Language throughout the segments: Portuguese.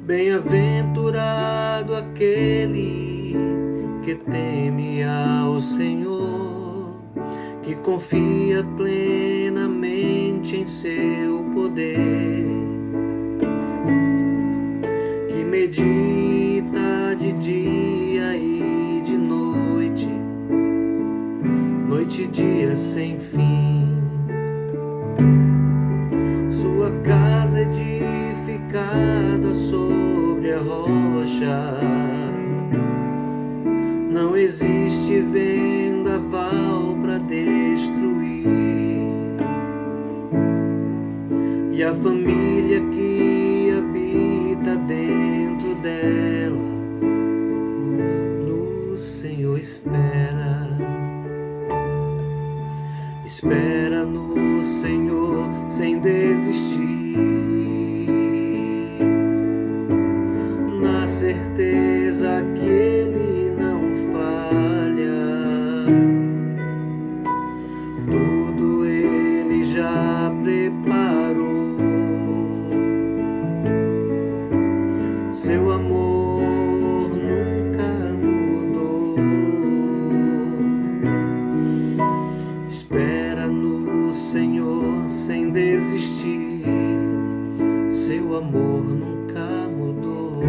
Bem-aventurado aquele que teme ao Senhor, que confia plenamente em seu poder, que medita de dia e de noite, noite e dia sem fim. Sua casa edificada sobre a rocha, não existe vendaval para destruir. E a família que habita dentro dela, no Senhor espera. Espera no Senhor sem desistir, na certeza que Ele não falha. Tudo Ele já preparou. Seu amor nunca mudou. Espera no Senhor sem desistir, seu amor nunca mudou.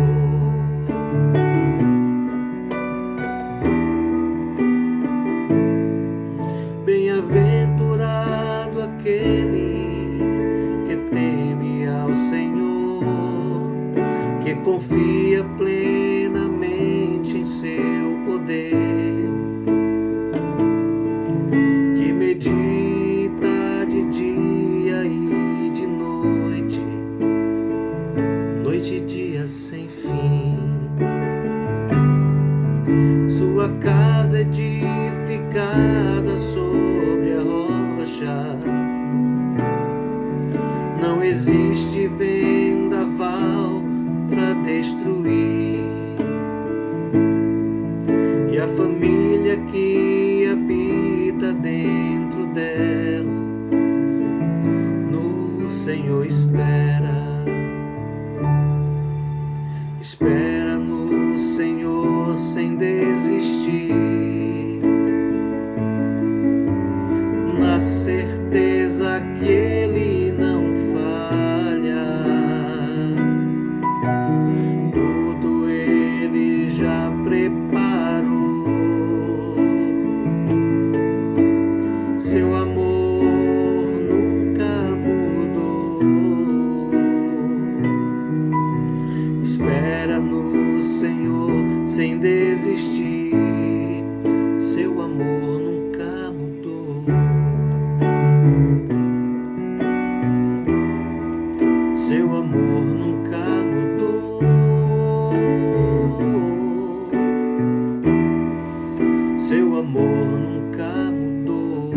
Bem-aventurado aquele que teme ao Senhor, que confia plenamente em seu poder, que medita de dia e de noite, noite e dia sem fim. Sua casa edificada sobre a rocha, não existe vendaval para destruir. E a família que habita dentro dela, no Senhor espera. Espera no Senhor sem desistir, na certeza que Ele não falha. Tudo Ele já preparou. Seu amor nunca mudou. Espera no Senhor sem desistir, seu amor nunca mudou. Seu amor nunca mudou. Seu amor nunca mudou.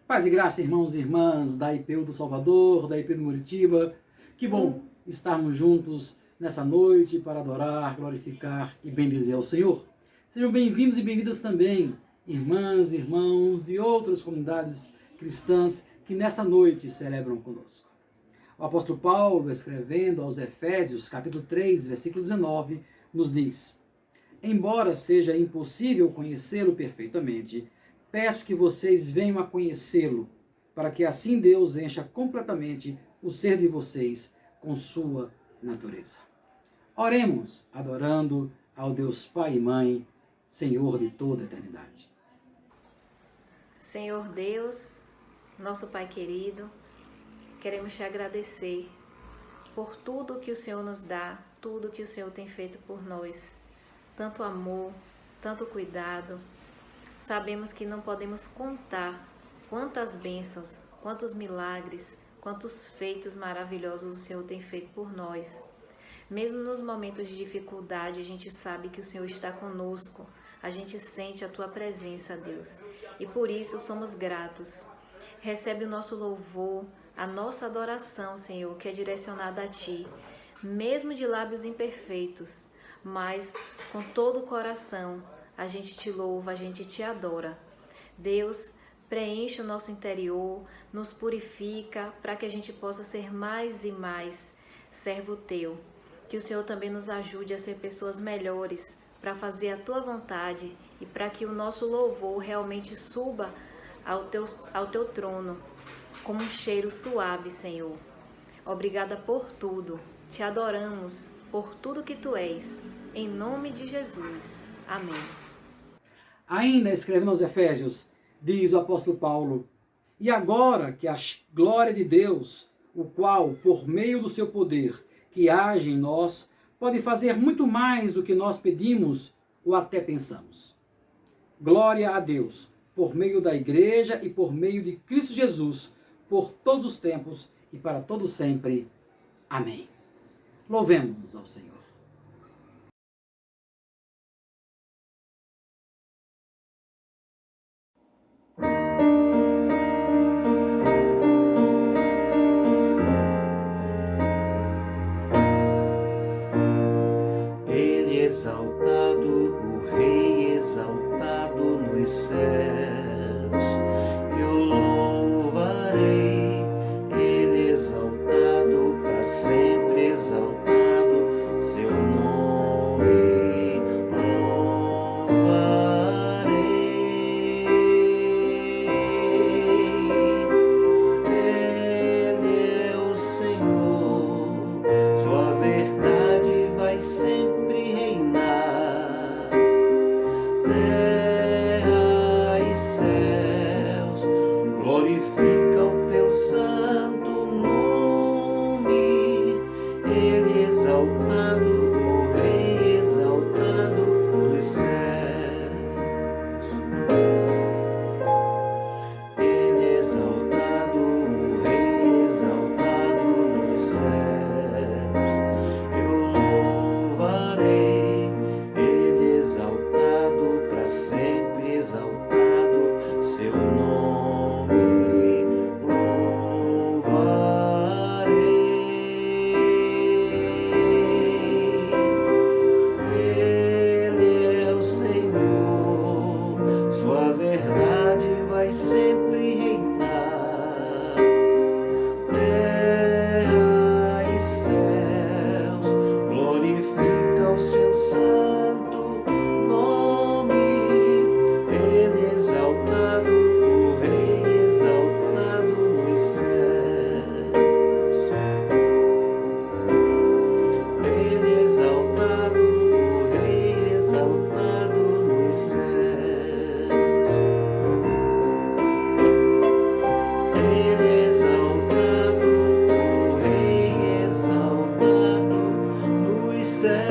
Paz e graça, irmãos e irmãs da IPU do Salvador, da IPU do Muritiba. Que bom estarmos juntos nessa noite para adorar, glorificar e bendizer ao Senhor. Sejam bem-vindos e bem-vindas também, irmãs e irmãos de outras comunidades cristãs que nessa noite celebram conosco. O apóstolo Paulo, escrevendo aos Efésios, capítulo 3, versículo 19, nos diz: embora seja impossível conhecê-lo perfeitamente, peço que vocês venham a conhecê-lo, para que assim Deus encha completamente o ser de vocês com sua natureza. Oremos, adorando ao Deus Pai e Mãe, Senhor de toda a eternidade. Senhor Deus, nosso Pai querido, queremos te agradecer por tudo que o Senhor nos dá, tudo que o Senhor tem feito por nós. Tanto amor, tanto cuidado. Sabemos que não podemos contar quantas bênçãos, quantos milagres, quantos feitos maravilhosos o Senhor tem feito por nós. Mesmo nos momentos de dificuldade, a gente sabe que o Senhor está conosco. A gente sente a Tua presença, Deus. E por isso somos gratos. Recebe o nosso louvor, a nossa adoração, Senhor, que é direcionada a Ti. Mesmo de lábios imperfeitos, mas com todo o coração, a gente te louva, a gente te adora. Deus, preenche o nosso interior, nos purifica para que a gente possa ser mais e mais servo teu. Que o Senhor também nos ajude a ser pessoas melhores para fazer a tua vontade e para que o nosso louvor realmente suba ao teu trono como um cheiro suave, Senhor. Obrigada por tudo. Te adoramos por tudo que tu és. Em nome de Jesus. Amém. Ainda escrevendo aos Efésios, diz o apóstolo Paulo: e agora que a glória de Deus, o qual, por meio do seu poder, que age em nós, pode fazer muito mais do que nós pedimos ou até pensamos. Glória a Deus, por meio da igreja e por meio de Cristo Jesus, por todos os tempos e para todo sempre. Amém. Louvemos ao Senhor. Ele exaltado, o Rei exaltado nos céus, eu louvarei. Ele exaltado, para sempre exaltado, seu nome louvarei. Ele é o Senhor, sua verdade vai sempre reinar. Terra e céus, glorifica o teu santo nome. Ele exaltado, o Rei exaltado dos céus. Ele exaltado, o Rei exaltado nos céus. Eu louvarei. Ele exaltado, para sempre exaltado, seu nome louvarei. Ele é o Senhor, sua verdade vai sempre reinar. Terra e céus, glorifica o seu santo nome. Ele exaltado, o Rei exaltado nos céus. Ele exaltado, o Rei exaltado nos céus. Ele exaltado, o Rei exaltado nos céus.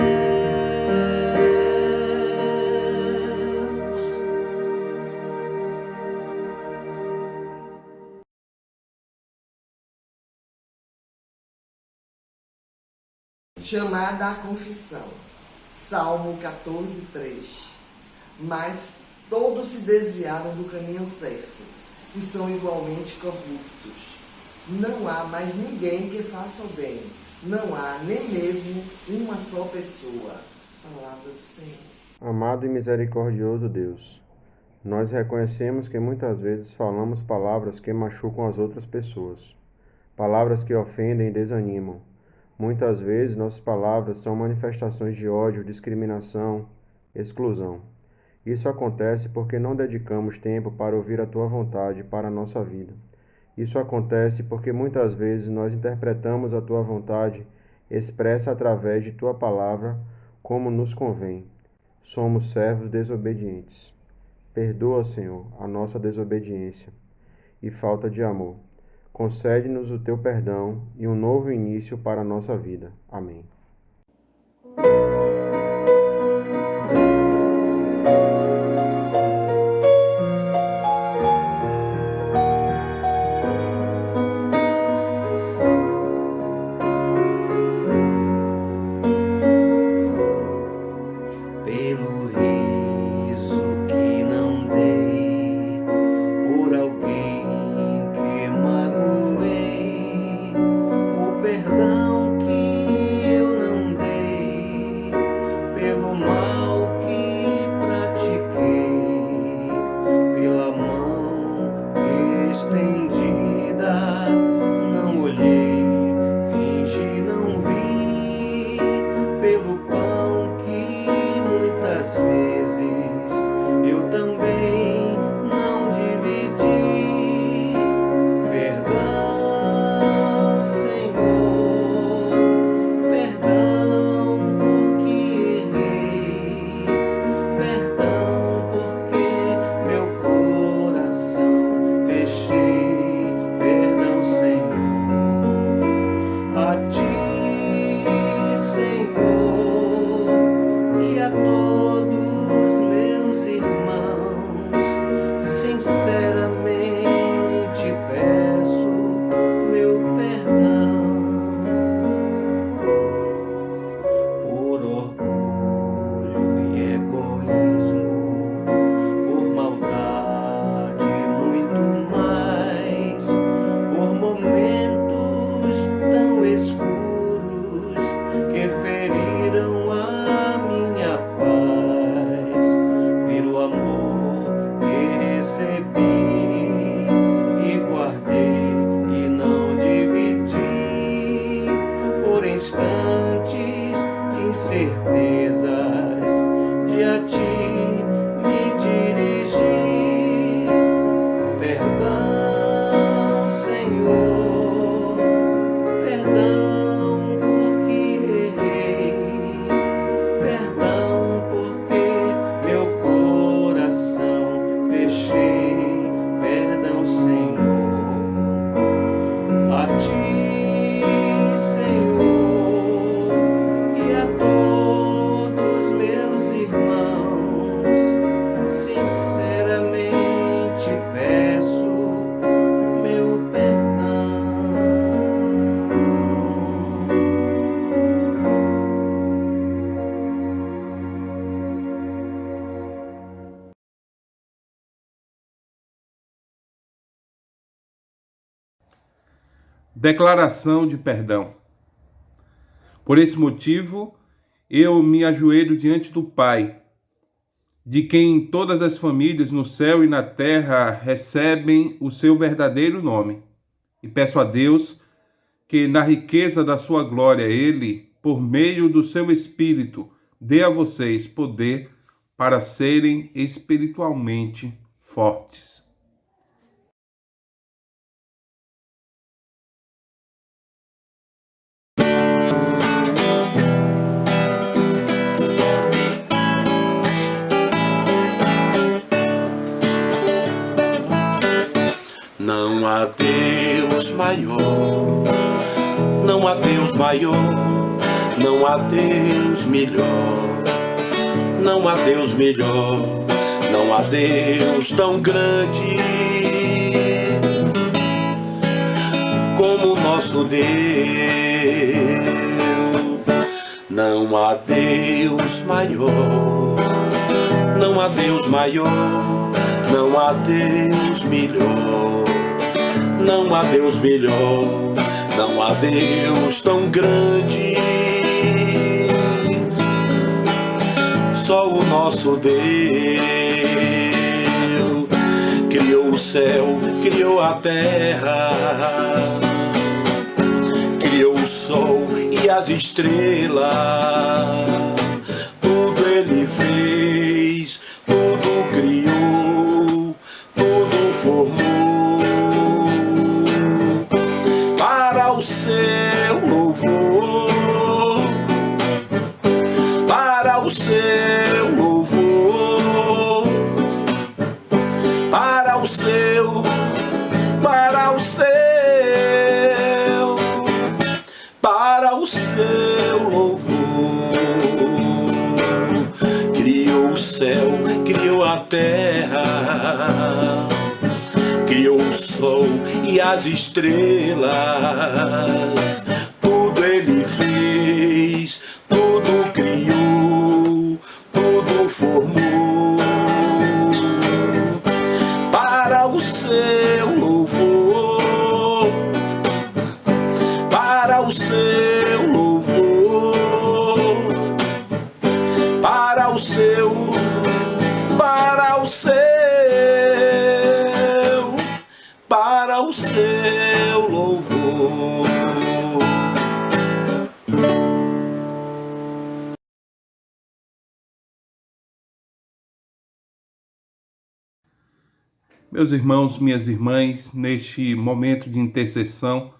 Chamada à confissão. Salmo 14:3. Mas todos se desviaram do caminho certo e são igualmente corruptos. Não há mais ninguém que faça o bem. Não há nem mesmo uma só pessoa. Palavra do Senhor. Amado e misericordioso Deus, nós reconhecemos que muitas vezes falamos palavras que machucam as outras pessoas, palavras que ofendem e desanimam. Muitas vezes nossas palavras são manifestações de ódio, discriminação, exclusão. Isso acontece porque não dedicamos tempo para ouvir a Tua vontade para a nossa vida. Isso acontece porque muitas vezes nós interpretamos a Tua vontade expressa através de Tua palavra como nos convém. Somos servos desobedientes. Perdoa, Senhor, a nossa desobediência e falta de amor. Concede-nos o Teu perdão e um novo início para a nossa vida. Amém. Pelo riso que não dei, por alguém que magoei, o perdão que eu não dei, pelo mal declaração de perdão. Por esse motivo, eu me ajoelho diante do Pai, de quem todas as famílias no céu e na terra recebem o seu verdadeiro nome, e peço a Deus que, na riqueza da sua glória, Ele, por meio do seu Espírito, dê a vocês poder para serem espiritualmente fortes. Não há Deus maior, não há Deus maior, não há Deus melhor, não há Deus melhor, não há Deus tão grande como o nosso Deus. Não há Deus maior, não há Deus maior, não há Deus melhor, não há Deus melhor, não há Deus tão grande. Só o nosso Deus criou o céu, criou a terra, criou o sol e as estrelas. Tudo Ele fez, tudo criou, tudo formou para o seu louvor, para o seu louvor, para o seu, para o seu, para o seu louvor. Criou o céu, criou a terra, criou o sol e as estrelas. Tudo Ele fez, tudo criou, tudo formou para o seu louvor, para o seu louvor, para o seu, para o seu, para o seu louvor. Meus irmãos, minhas irmãs, neste momento de intercessão,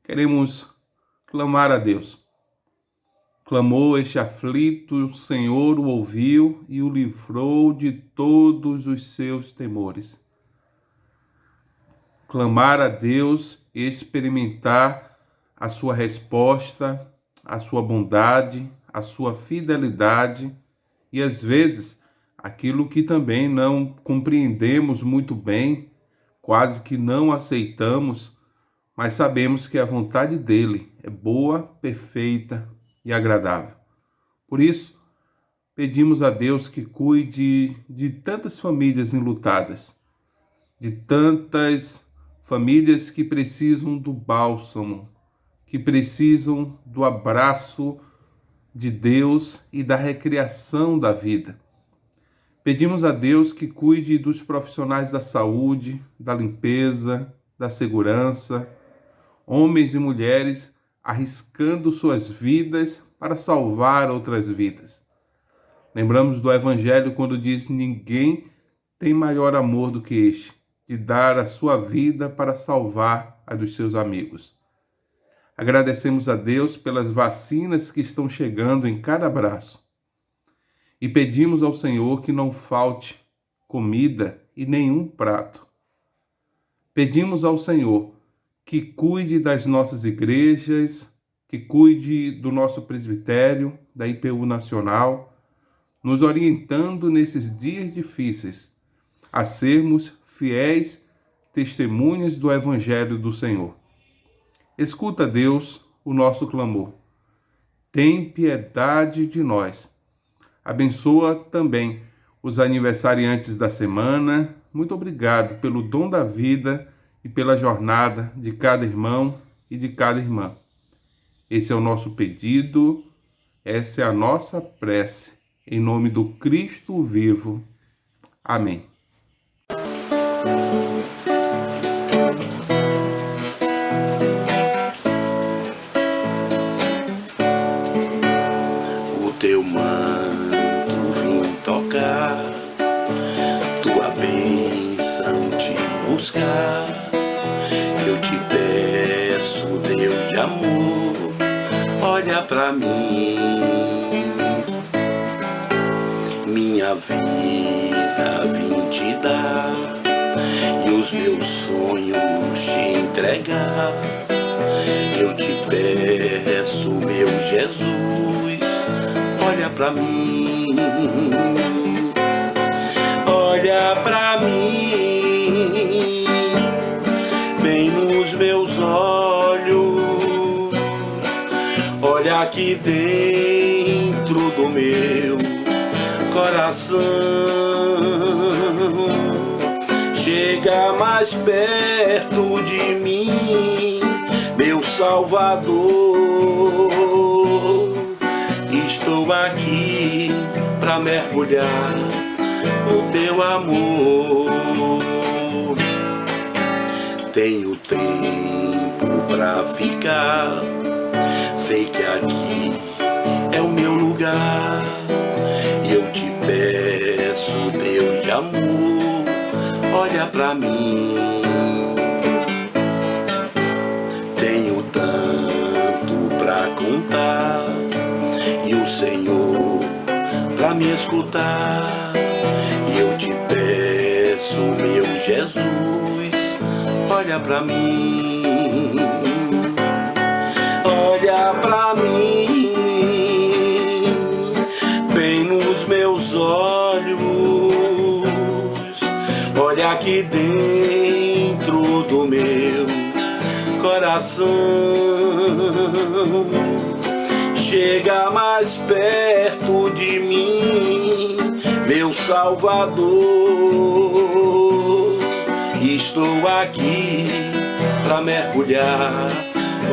queremos clamar a Deus. Clamou este aflito, o Senhor o ouviu e o livrou de todos os seus temores. Clamar a Deus e experimentar a sua resposta, a sua bondade, a sua fidelidade e, às vezes, aquilo que também não compreendemos muito bem, quase que não aceitamos, mas sabemos que a vontade dele é boa, perfeita e agradável. Por isso, pedimos a Deus que cuide de tantas famílias enlutadas, de tantas famílias que precisam do bálsamo, que precisam do abraço de Deus e da recriação da vida. Pedimos a Deus que cuide dos profissionais da saúde, da limpeza, da segurança, homens e mulheres arriscando suas vidas para salvar outras vidas. Lembramos do Evangelho quando diz: ninguém tem maior amor do que este, de dar a sua vida para salvar a dos seus amigos. Agradecemos a Deus pelas vacinas que estão chegando em cada braço. E pedimos ao Senhor que não falte comida e nenhum prato. Pedimos ao Senhor que cuide das nossas igrejas, que cuide do nosso presbitério, da IPU Nacional, nos orientando nesses dias difíceis a sermos fiéis testemunhas do Evangelho do Senhor. Escuta, Deus, o nosso clamor. Tem piedade de nós. Abençoa também os aniversariantes da semana. Muito obrigado pelo dom da vida e pela jornada de cada irmão e de cada irmã. Esse é o nosso pedido, essa é a nossa prece, em nome do Cristo vivo. Amém. O teu manto vim tocar, tua bênção te buscar. Eu te peço, Deus de amor, olha pra mim. Minha vida vim te dar e os meus sonhos te entregar. Eu te peço, meu Jesus, olha pra mim. Olha pra mim, bem nos meus olhos. Olha aqui dentro do meu coração. Chega mais perto de mim, meu Salvador. Estou aqui pra mergulhar no teu amor. Tenho tempo pra ficar, sei que aqui é o meu lugar. E eu te peço, Deus de amor, olha pra mim. Tenho tanto pra contar e o Senhor pra me escutar. E eu te peço, meu Jesus, olha pra mim. Olha pra mim, bem nos meus olhos. Olha aqui dentro do meu coração. Chega mais perto de mim, meu Salvador. Estou aqui pra mergulhar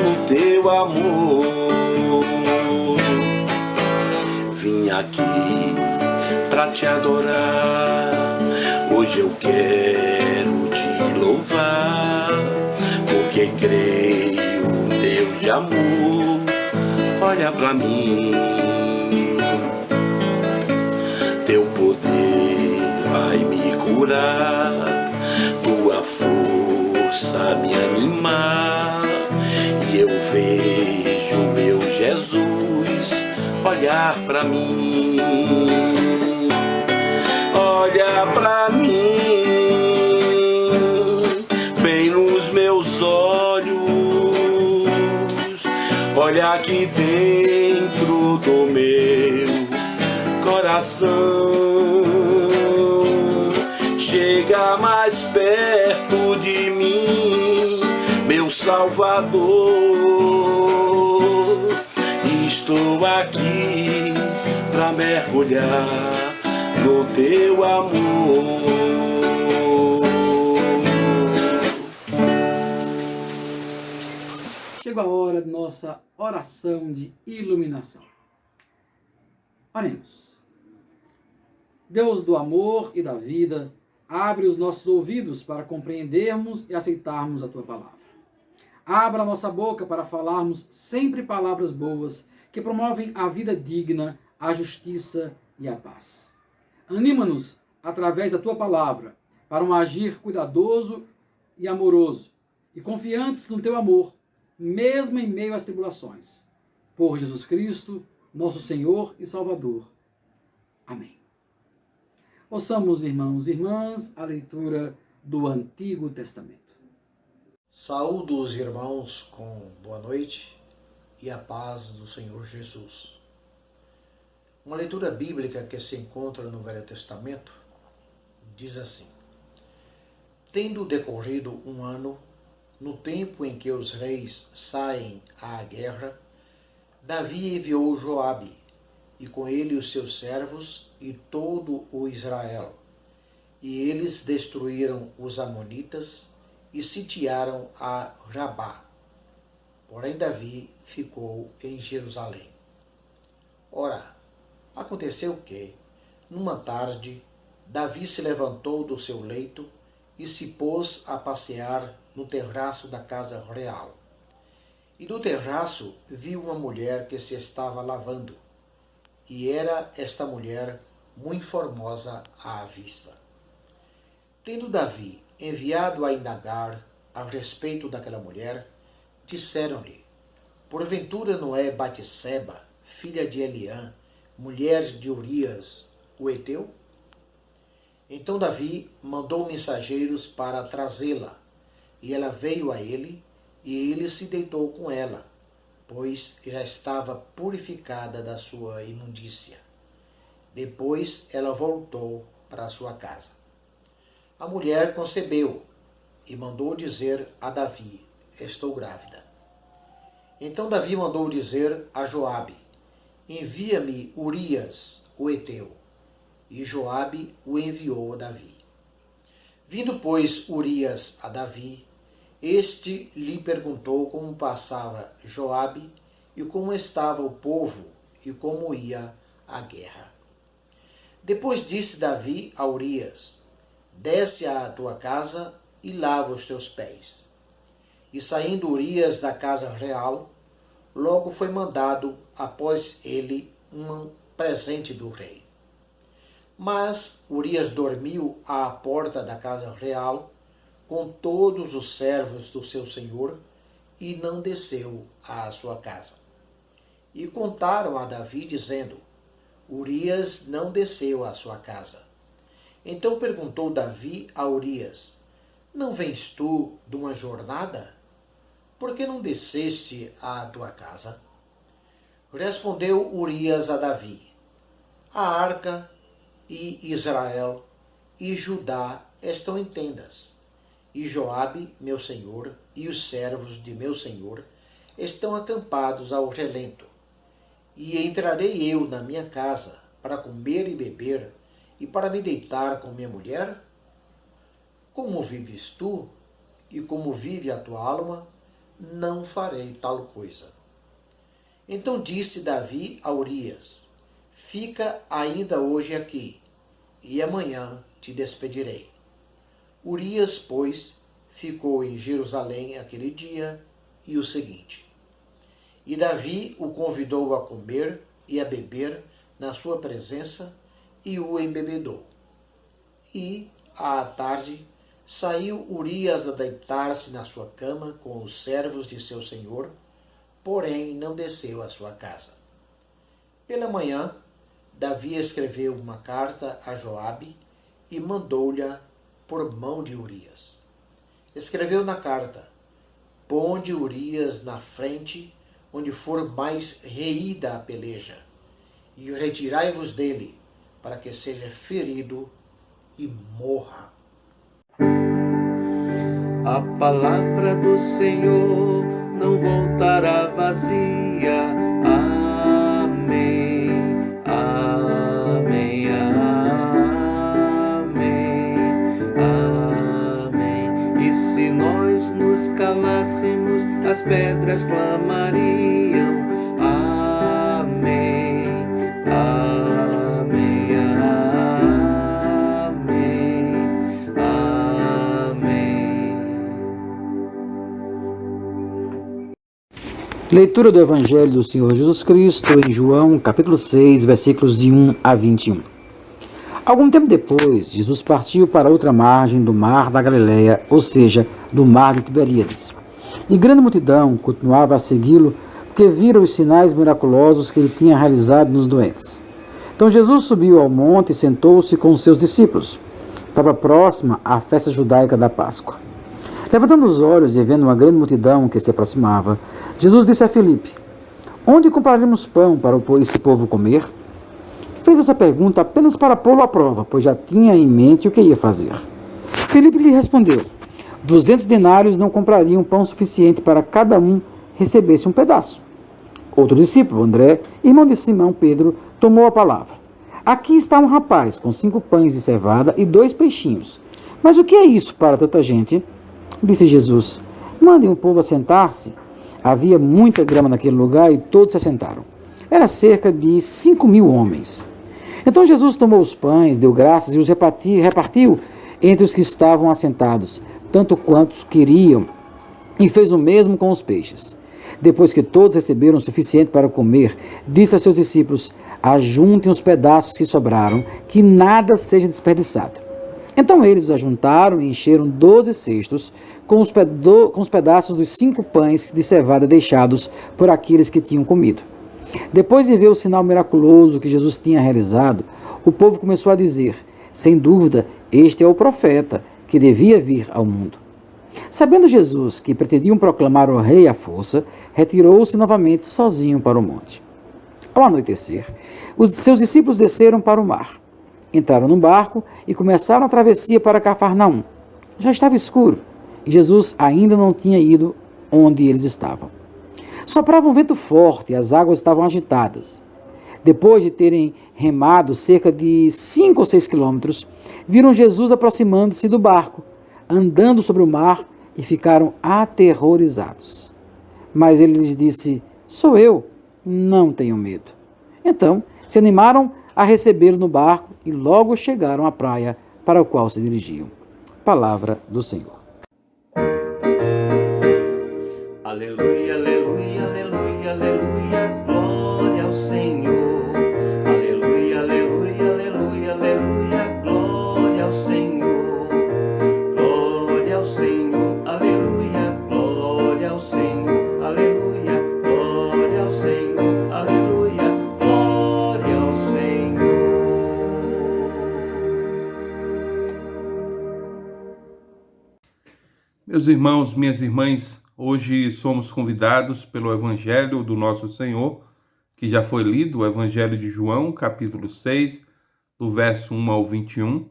no teu amor. Vim aqui pra te adorar. Hoje eu quero te louvar, porque creio, Deus de amor, olha pra mim. Teu poder vai me curar, tua força me animar. E eu vejo meu Jesus olhar pra mim. Olha pra mim, bem nos meus olhos. Olha aqui dentro do meu coração. Chega mais perto de mim, meu Salvador. Estou aqui pra mergulhar no teu amor. Chegou a hora de nossa oração de iluminação. Oremos. Deus do amor e da vida, abre os nossos ouvidos para compreendermos e aceitarmos a tua palavra. Abra a nossa boca para falarmos sempre palavras boas que promovem a vida digna, a justiça e a paz. Anima-nos, através da tua palavra, para um agir cuidadoso e amoroso, e confiantes no teu amor, mesmo em meio às tribulações. Por Jesus Cristo, nosso Senhor e Salvador. Amém. Ouçamos, irmãos e irmãs, a leitura do Antigo Testamento. Saúdo os irmãos com boa noite e a paz do Senhor Jesus. Uma leitura bíblica que se encontra no Velho Testamento diz assim: Tendo decorrido um ano, no tempo em que os reis saem à guerra, Davi enviou Joabe, e com ele os seus servos e todo o Israel. E eles destruíram os amonitas e sitiaram a Rabá. Porém, Davi ficou em Jerusalém. Ora, aconteceu que, numa tarde, Davi se levantou do seu leito e se pôs a passear no terraço da casa real. E do terraço viu uma mulher que se estava lavando, e era esta mulher muito formosa à vista. Tendo Davi enviado a indagar a respeito daquela mulher, disseram-lhe: porventura não é Batseba, filha de Eliã, mulher de Urias, o heteu? Então Davi mandou mensageiros para trazê-la, e ela veio a ele, e ele se deitou com ela, pois já estava purificada da sua imundícia. Depois ela voltou para sua casa. A mulher concebeu e mandou dizer a Davi: estou grávida. Então Davi mandou dizer a Joabe: envia-me Urias, o heteu. E Joabe o enviou a Davi. Vindo, pois, Urias a Davi, este lhe perguntou como passava Joabe e como estava o povo e como ia a guerra. Depois disse Davi a Urias: desce à tua casa e lava os teus pés. E saindo Urias da casa real, logo foi mandado após ele um presente do rei. Mas Urias dormiu à porta da casa real com todos os servos do seu senhor e não desceu à sua casa. E contaram a Davi, dizendo: Urias não desceu à sua casa. Então perguntou Davi a Urias: não vens tu de uma jornada? Por que não desceste à tua casa? Respondeu Urias a Davi: a arca e Israel e Judá estão em tendas, e Joabe, meu senhor, e os servos de meu senhor estão acampados ao relento. E entrarei eu na minha casa para comer e beber e para me deitar com minha mulher? Como vives tu e como vive a tua alma, não farei tal coisa. Então disse Davi a Urias: fica ainda hoje aqui, e amanhã te despedirei. Urias, pois, ficou em Jerusalém aquele dia e o seguinte. E Davi o convidou a comer e a beber na sua presença e o embebedou. E, à tarde, saiu Urias a deitar-se na sua cama com os servos de seu senhor, porém não desceu à sua casa. Pela manhã, Davi escreveu uma carta a Joabe e mandou-lhe por mão de Urias. Escreveu na carta: ponde Urias na frente, onde for mais reída a peleja, e retirai-vos dele, para que seja ferido e morra. A palavra do Senhor não voltará vazia. Amém, amém, amém, amém. E se nós nos calássemos, as pedras clamariam. Amém, amém, amém, amém. Leitura do Evangelho do Senhor Jesus Cristo em João, capítulo 6, versículos de 1 a 21. Algum tempo depois, Jesus partiu para outra margem do mar da Galileia, ou seja, do mar de Tiberíades. E grande multidão continuava a segui-lo, porque viram os sinais miraculosos que ele tinha realizado nos doentes. Então Jesus subiu ao monte e sentou-se com os seus discípulos. Estava próxima a festa judaica da Páscoa. Levantando os olhos e vendo uma grande multidão que se aproximava, Jesus disse a Filipe: onde compraremos pão para esse povo comer? Fez essa pergunta apenas para pô-lo à prova, pois já tinha em mente o que ia fazer. Filipe lhe respondeu: 200 denários não comprariam pão suficiente para cada um recebesse um pedaço. Outro discípulo, André, irmão de Simão Pedro, tomou a palavra: aqui está um rapaz com 5 pães de cevada e 2 peixinhos. Mas o que é isso para tanta gente? Disse Jesus: mandem o povo assentar-se. Havia muita grama naquele lugar e todos se assentaram. Era cerca de 5.000 homens. Então Jesus tomou os pães, deu graças e os repartiu entre os que estavam assentados, tanto quantos queriam, e fez o mesmo com os peixes. Depois que todos receberam o suficiente para comer, disse a seus discípulos: ajuntem os pedaços que sobraram, que nada seja desperdiçado. Então eles os ajuntaram e encheram 12 cestos com os pedaços dos 5 pães de cevada deixados por aqueles que tinham comido. Depois de ver o sinal miraculoso que Jesus tinha realizado, o povo começou a dizer: sem dúvida, este é o profeta que devia vir ao mundo. Sabendo Jesus que pretendiam proclamar o rei à força, retirou-se novamente sozinho para o monte. Ao anoitecer, os seus discípulos desceram para o mar. Entraram num barco e começaram a travessia para Cafarnaum. Já estava escuro e Jesus ainda não tinha ido onde eles estavam. Soprava um vento forte e as águas estavam agitadas. Depois de terem remado cerca de 5 ou 6 quilômetros, viram Jesus aproximando-se do barco, andando sobre o mar, e ficaram aterrorizados. Mas ele lhes disse: sou eu, não tenham medo. Então se animaram a recebê-lo no barco e logo chegaram à praia para a qual se dirigiam. Palavra do Senhor. Aleluia, aleluia, aleluia, aleluia, glória ao Senhor. Aleluia, aleluia, aleluia, aleluia, glória ao Senhor. Glória ao Senhor, aleluia, glória ao Senhor, aleluia, glória ao Senhor, aleluia, glória ao Senhor. Meus irmãos, minhas irmãs, hoje somos convidados pelo Evangelho do nosso Senhor, que já foi lido, o Evangelho de João, capítulo 6, do verso 1 ao 21.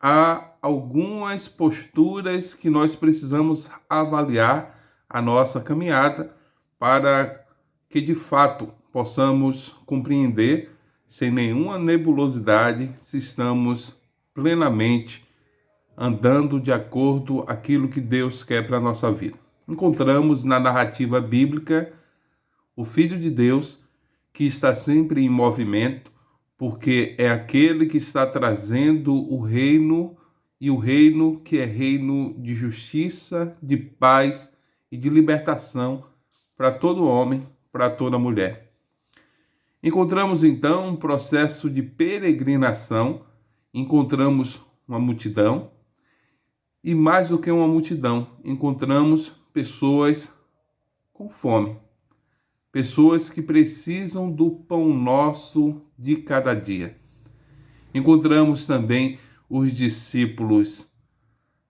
Há algumas posturas que nós precisamos avaliar a nossa caminhada para que, de fato, possamos compreender, sem nenhuma nebulosidade, se estamos plenamente andando de acordo com aquilo que Deus quer para a nossa vida. Encontramos na narrativa bíblica o Filho de Deus que está sempre em movimento, porque é aquele que está trazendo o reino, e o reino que é reino de justiça, de paz e de libertação para todo homem, para toda mulher. Encontramos então um processo de peregrinação, encontramos uma multidão, e mais do que uma multidão, encontramos pessoas com fome, pessoas que precisam do pão nosso de cada dia. Encontramos também os discípulos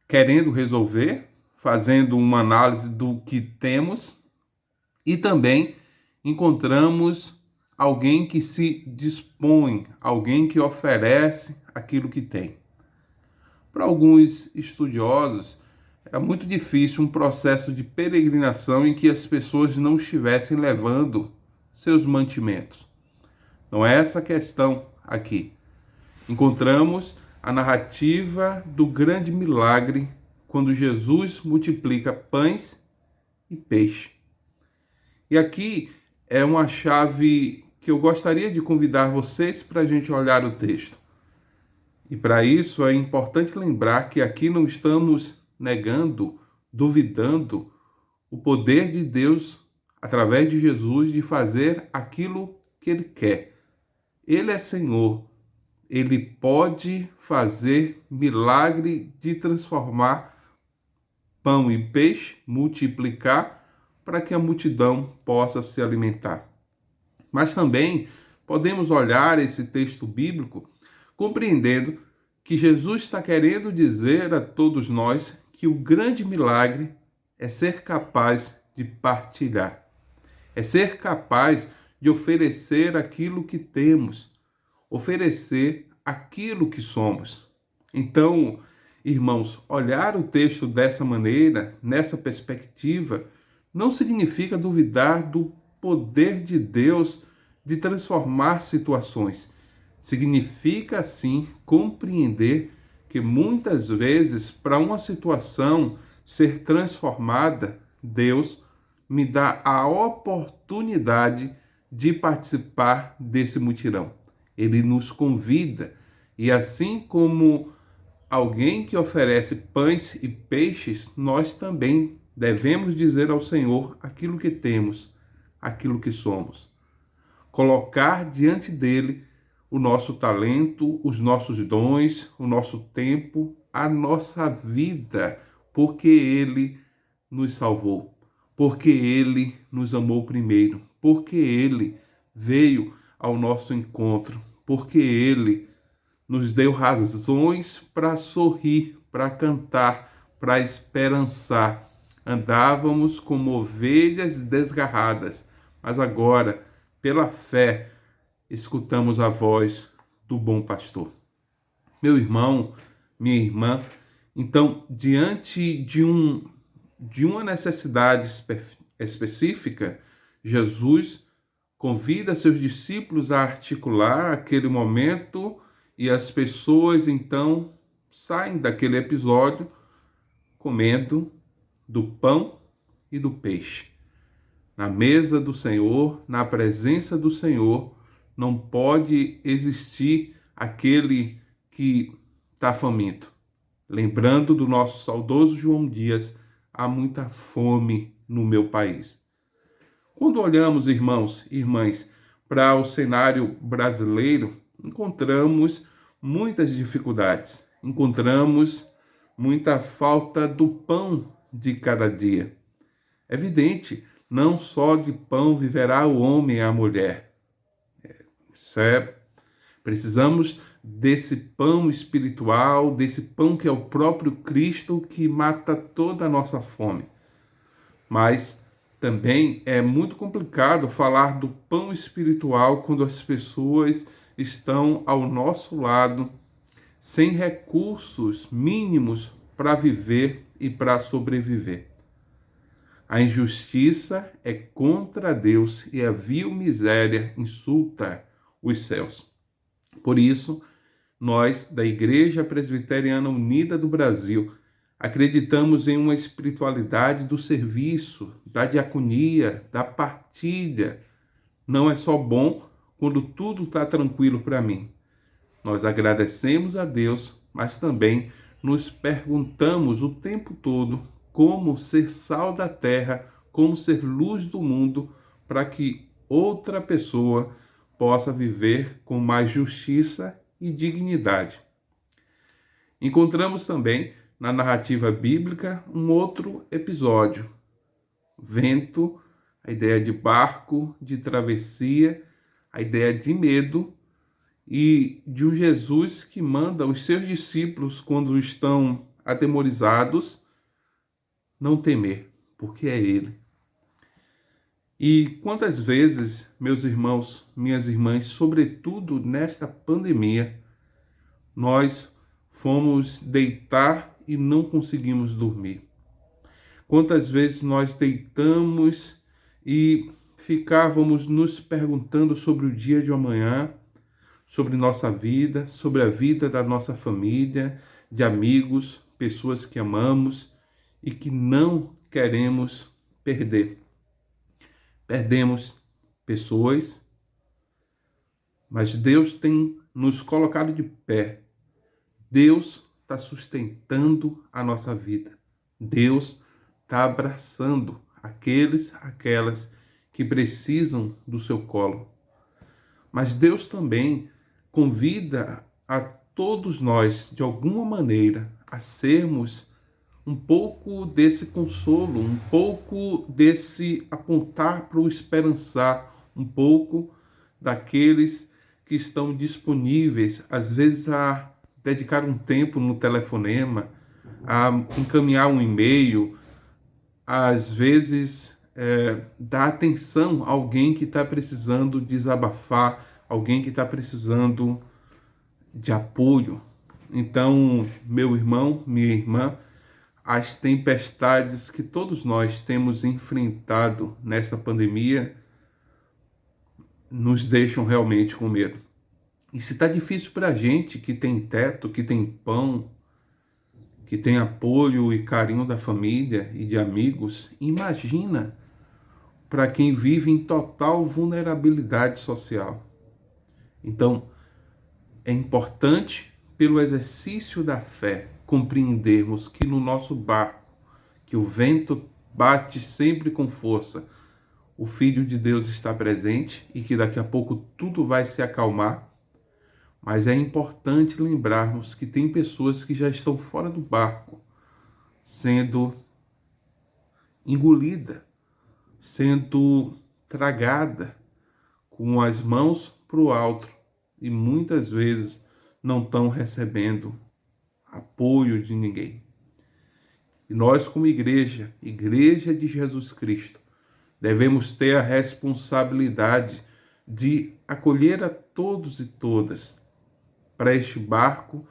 querendo resolver, fazendo uma análise do que temos, e também encontramos alguém que se dispõe, alguém que oferece aquilo que tem. Para alguns estudiosos, era muito difícil um processo de peregrinação em que as pessoas não estivessem levando seus mantimentos. Não é essa a questão aqui. Encontramos a narrativa do grande milagre quando Jesus multiplica pães e peixe. E aqui é uma chave que eu gostaria de convidar vocês para a gente olhar o texto. E para isso é importante lembrar que aqui não estamos negando, duvidando o poder de Deus através de Jesus de fazer aquilo que Ele quer. Ele é Senhor, Ele pode fazer milagre de transformar pão e peixe, multiplicar para que a multidão possa se alimentar. Mas também podemos olhar esse texto bíblico compreendendo que Jesus está querendo dizer a todos nós que o grande milagre é ser capaz de partilhar, é ser capaz de oferecer aquilo que temos, oferecer aquilo que somos. Então, irmãos, olhar o texto dessa maneira, nessa perspectiva, não significa duvidar do poder de Deus de transformar situações. Significa, sim, compreender que muitas vezes, para uma situação ser transformada, Deus me dá a oportunidade de participar desse mutirão. Ele nos convida, e assim como alguém que oferece pães e peixes, nós também devemos dizer ao Senhor aquilo que temos, aquilo que somos. Colocar diante dele o nosso talento, os nossos dons, o nosso tempo, a nossa vida, porque ele nos salvou, porque ele nos amou primeiro, porque ele veio ao nosso encontro, porque ele nos deu razões para sorrir, para cantar, para esperançar. Andávamos como ovelhas desgarradas, mas agora, pela fé, escutamos a voz do bom pastor. Meu irmão, minha irmã, então, diante de uma necessidade específica, Jesus convida seus discípulos a articular aquele momento e as pessoas, então, saem daquele episódio comendo do pão e do peixe. Na mesa do Senhor, na presença do Senhor, não pode existir aquele que está faminto. Lembrando do nosso saudoso João Dias, há muita fome no meu país. Quando olhamos, irmãos e irmãs, para o cenário brasileiro, encontramos muitas dificuldades, encontramos muita falta do pão de cada dia. É evidente, não só de pão viverá o homem e a mulher. Precisamos desse pão espiritual, desse pão que é o próprio Cristo que mata toda a nossa fome. Mas também é muito complicado falar do pão espiritual quando as pessoas estão ao nosso lado, sem recursos mínimos para viver e para sobreviver. A injustiça é contra Deus e a vil miséria insulta os céus. Por isso, nós, da Igreja Presbiteriana Unida do Brasil, acreditamos em uma espiritualidade do serviço, da diaconia, da partilha. Não é só bom quando tudo está tranquilo para mim. Nós agradecemos a Deus, mas também nos perguntamos o tempo todo como ser sal da terra, como ser luz do mundo, para que outra pessoa possa viver com mais justiça e dignidade. Encontramos também na narrativa bíblica um outro episódio. Vento, a ideia de barco, de travessia, a ideia de medo e de um Jesus que manda os seus discípulos, quando estão atemorizados, não temer, porque é Ele. E quantas vezes, meus irmãos, minhas irmãs, sobretudo nesta pandemia, nós fomos deitar e não conseguimos dormir. Quantas vezes nós deitamos e ficávamos nos perguntando sobre o dia de amanhã, sobre nossa vida, sobre a vida da nossa família, de amigos, pessoas que amamos e que não queremos perder. Perdemos pessoas, mas Deus tem nos colocado de pé. Deus está sustentando a nossa vida. Deus está abraçando aquelas que precisam do seu colo. Mas Deus também convida a todos nós, de alguma maneira, a sermos um pouco desse consolo, um pouco desse apontar para o esperançar, um pouco daqueles que estão disponíveis, às vezes a dedicar um tempo no telefonema, a encaminhar um e-mail, às vezes dar atenção a alguém que está precisando desabafar, alguém que está precisando de apoio. Então, meu irmão, minha irmã, as tempestades que todos nós temos enfrentado nesta pandemia nos deixam realmente com medo. E se está difícil para a gente que tem teto, que tem pão, que tem apoio e carinho da família e de amigos, imagina para quem vive em total vulnerabilidade social. Então, é importante, pelo exercício da fé, compreendermos que no nosso barco, que o vento bate sempre com força, o Filho de Deus está presente e que daqui a pouco tudo vai se acalmar. Mas é importante lembrarmos que tem pessoas que já estão fora do barco, sendo engolida, sendo tragada, com as mãos para o alto, e muitas vezes não estão recebendo apoio de ninguém. E nós, como igreja de Jesus Cristo, devemos ter a responsabilidade de acolher a todos e todas para este barco,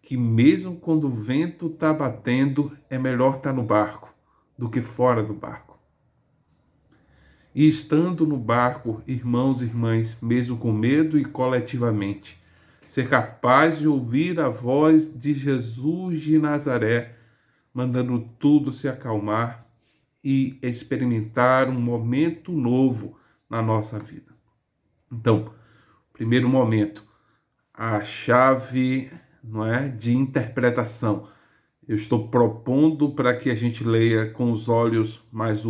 que mesmo quando o vento está batendo, é melhor estar no barco do que fora do barco. E estando no barco, irmãos e irmãs, mesmo com medo e coletivamente, ser capaz de ouvir a voz de Jesus de Nazaré, mandando tudo se acalmar e experimentar um momento novo na nossa vida. Então, primeiro momento, a chave, não é, de interpretação. Eu estou propondo para que a gente leia com os olhos mais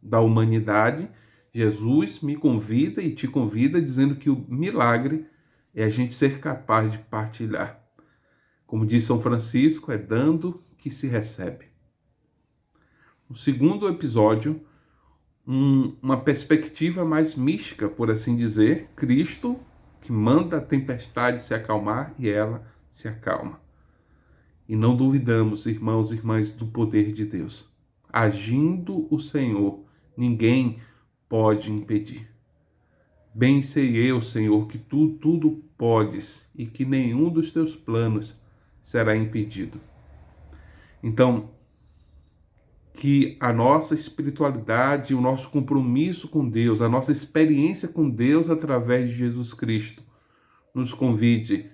da humanidade. Jesus me convida e te convida, dizendo que o milagre é a gente ser capaz de partilhar. Como diz São Francisco, é dando que se recebe. No segundo episódio, uma perspectiva mais mística, por assim dizer, Cristo que manda a tempestade se acalmar e ela se acalma. E não duvidamos, irmãos e irmãs, do poder de Deus. Agindo o Senhor, ninguém pode impedir. Bem sei eu, Senhor, que tu tudo podes e que nenhum dos teus planos será impedido. Então, que a nossa espiritualidade, o nosso compromisso com Deus, a nossa experiência com Deus através de Jesus Cristo, nos convide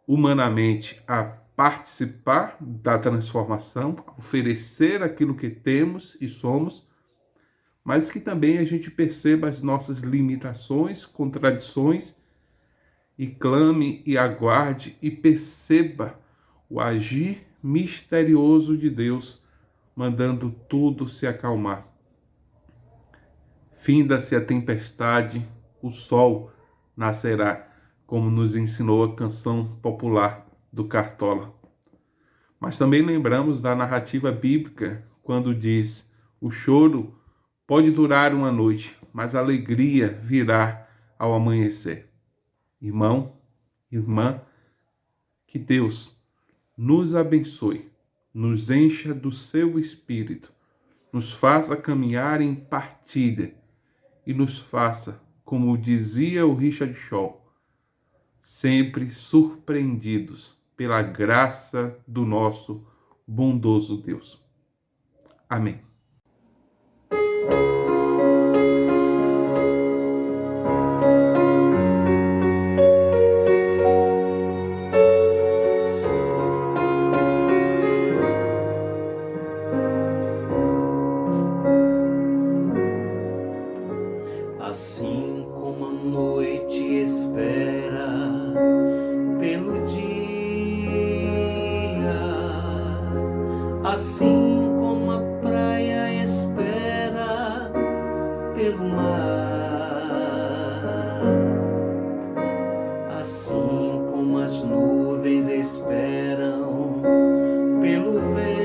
humanamente a participar da transformação, a oferecer aquilo que temos e somos, mas que também a gente perceba as nossas limitações, contradições, e clame e aguarde e perceba o agir misterioso de Deus, mandando tudo se acalmar. Finda-se a tempestade, o sol nascerá, como nos ensinou a canção popular do Cartola. Mas também lembramos da narrativa bíblica, quando diz: o choro pode durar uma noite, mas a alegria virá ao amanhecer. Irmão, irmã, que Deus nos abençoe, nos encha do seu Espírito, nos faça caminhar em partilha e nos faça, como dizia o Richard Shaw, sempre surpreendidos pela graça do nosso bondoso Deus. Amém. Assim como a noite espera pelo dia, assim como a praia espera pelo mar, assim como as nuvens esperam pelo vento,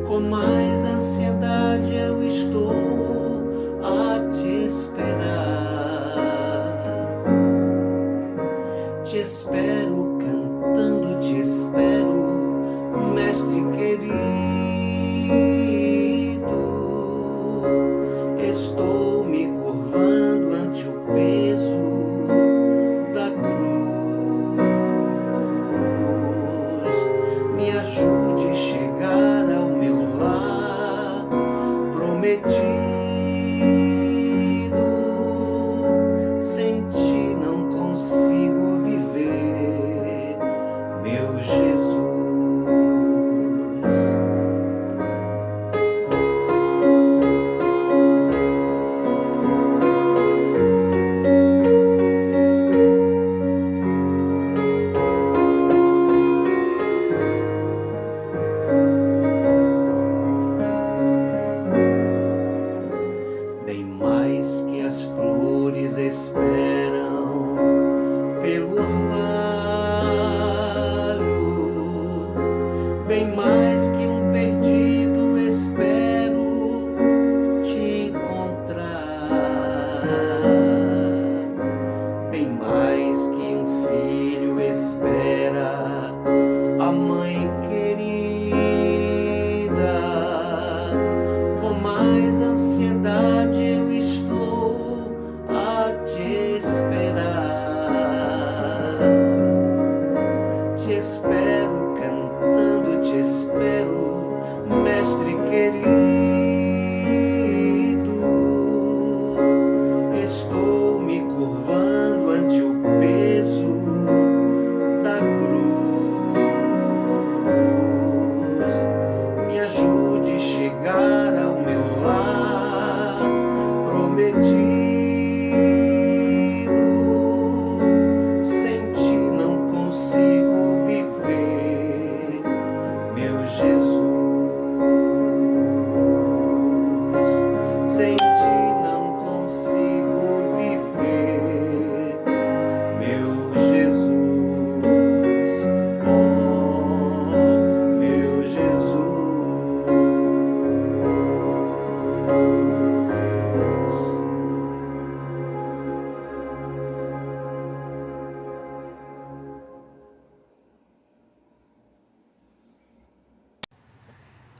com mais ansiedade eu estou a te esperar. Te espero cantando, te espero, mestre querido. Estou me curvando ante o peso da cruz. Me ajude a chegar ao meu lar prometido. Sem ti não consigo viver, meu Jesus. espera a mãe querida. Com mais ansiedade eu estou a te esperar. Te espero cantando, te espero, mestre querido. Estou me curvando ante o peso da cruz. Me ajude a chegar ao meu lar prometido. Sem ti não consigo viver, meu Jesus. Sem ti não consigo viver, meu Jesus. Oh, meu Jesus.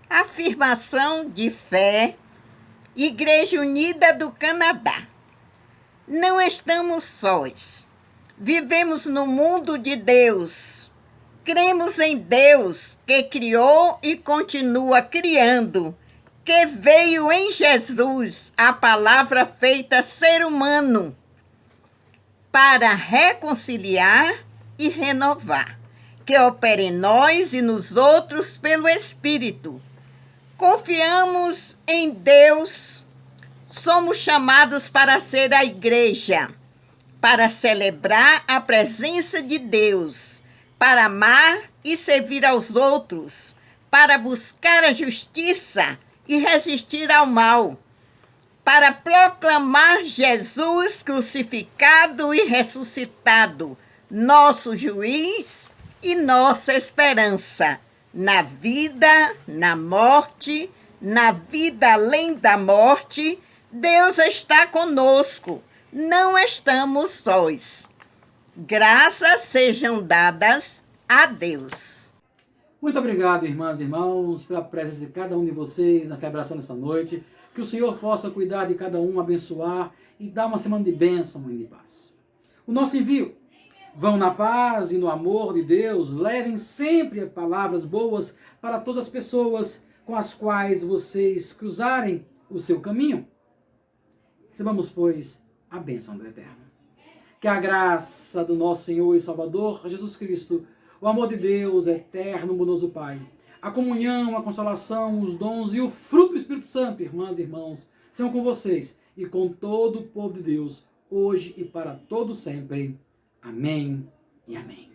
Afirmação de fé, Igreja Unida do Canadá. Não estamos sós. Vivemos no mundo de Deus. Cremos em Deus, que criou e continua criando, que veio em Jesus, a palavra feita ser humano, para reconciliar e renovar, que opera em nós e nos outros pelo Espírito. Confiamos em Deus, somos chamados para ser a igreja, para celebrar a presença de Deus, para amar e servir aos outros, para buscar a justiça e resistir ao mal, para proclamar Jesus crucificado e ressuscitado, nosso juiz e nossa esperança, na vida, na morte, na vida além da morte. Deus está conosco, não estamos sós. Graças sejam dadas a Deus. Muito obrigado, irmãs e irmãos, pela presença de cada um de vocês na celebração desta noite. Que o Senhor possa cuidar de cada um, abençoar e dar uma semana de bênção e de paz. O nosso envio: vão na paz e no amor de Deus, levem sempre palavras boas para todas as pessoas com as quais vocês cruzarem o seu caminho. Recebamos, pois, a bênção do Eterno. Que a graça do nosso Senhor e Salvador, Jesus Cristo, o amor de Deus, eterno, bondoso Pai, a comunhão, a consolação, os dons e o fruto do Espírito Santo, irmãs e irmãos, sejam com vocês e com todo o povo de Deus, hoje e para todo sempre. Amém e amém.